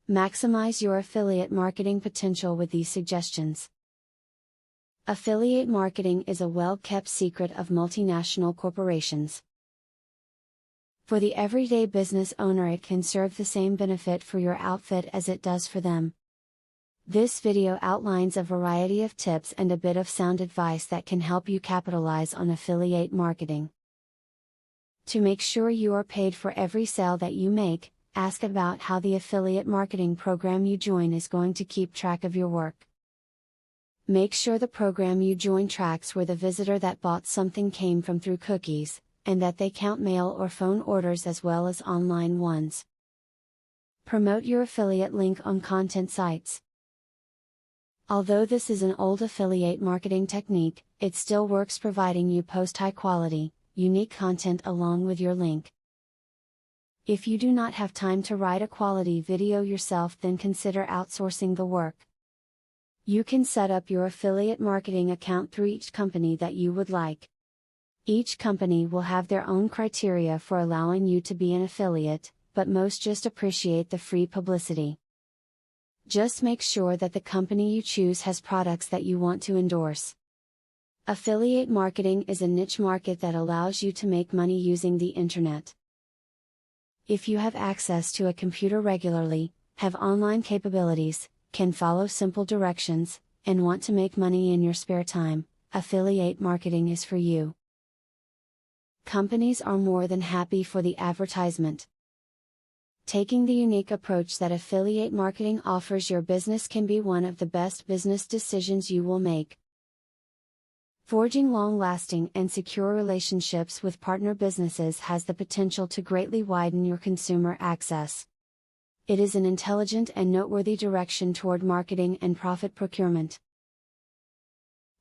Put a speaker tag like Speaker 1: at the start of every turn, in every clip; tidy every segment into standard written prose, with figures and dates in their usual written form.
Speaker 1: Maximize your affiliate marketing potential with these suggestions. Affiliate marketing is a well-kept secret of multinational corporations. For the everyday business owner, it can serve the same benefit for your outfit as it does for them. This video outlines a variety of tips and a bit of sound advice that can help you capitalize on affiliate marketing. To make sure you are paid for every sale that you make, ask about how the affiliate marketing program you join is going to keep track of your work. Make sure the program you join tracks where the visitor that bought something came from through cookies, and that they count mail or phone orders as well as online ones. Promote your affiliate link on content sites. Although this is an old affiliate marketing technique, it still works, providing you post high quality, unique content along with your link. If you do not have time to write a quality video yourself, then consider outsourcing the work. You can set up your affiliate marketing account through each company that you would like. Each company will have their own criteria for allowing you to be an affiliate, but most just appreciate the free publicity. Just make sure that the company you choose has products that you want to endorse. Affiliate marketing is a niche market that allows you to make money using the internet. If you have access to a computer regularly, have online capabilities, can follow simple directions, and want to make money in your spare time, affiliate marketing is for you. Companies are more than happy for the advertisement. Taking the unique approach that affiliate marketing offers your business can be one of the best business decisions you will make. Forging long-lasting and secure relationships with partner businesses has the potential to greatly widen your consumer access. It is an intelligent and noteworthy direction toward marketing and profit procurement.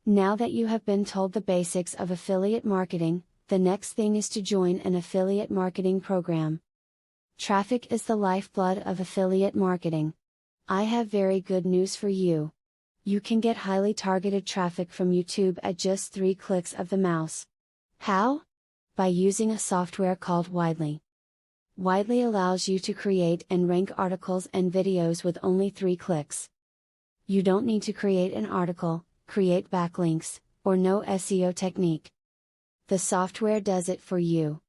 Speaker 1: Now that you have been told the basics of affiliate marketing, the next thing is to join an affiliate marketing program. Traffic is the lifeblood of affiliate marketing. I have very good news for you. You can get highly targeted traffic from YouTube at just 3 clicks of the mouse. How? By using a software called Widely. Widely allows you to create and rank articles and videos with only 3 clicks. You don't need to create an article, create backlinks, or know SEO technique. The software does it for you.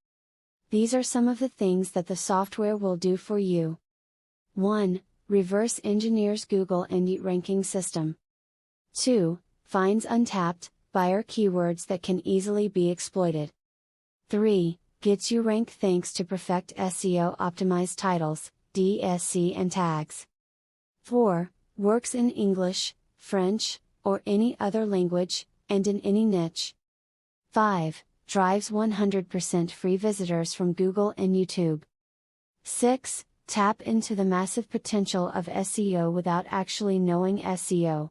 Speaker 1: These are some of the things that the software will do for you. 1. Reverse engineers Google and Yelp ranking system. 2. Finds untapped buyer keywords that can easily be exploited. 3. Gets you ranked thanks to perfect SEO optimized titles, DSC and tags. 4. Works in English, French, or any other language, and in any niche. 5. Drives 100% free visitors from Google and YouTube. 6. Tap into the massive potential of SEO without actually knowing SEO.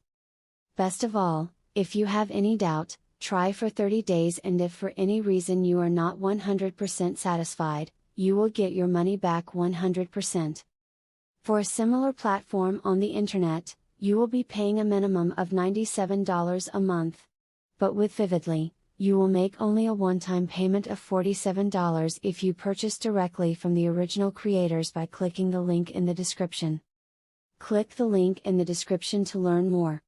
Speaker 1: Best of all, if you have any doubt, try for 30 days, and if for any reason you are not 100% satisfied, you will get your money back 100%. For a similar platform on the internet, you will be paying a minimum of $97 a month. But with Vividly, you will make only a one-time payment of $47 if you purchase directly from the original creators by clicking the link in the description. Click the link in the description to learn more.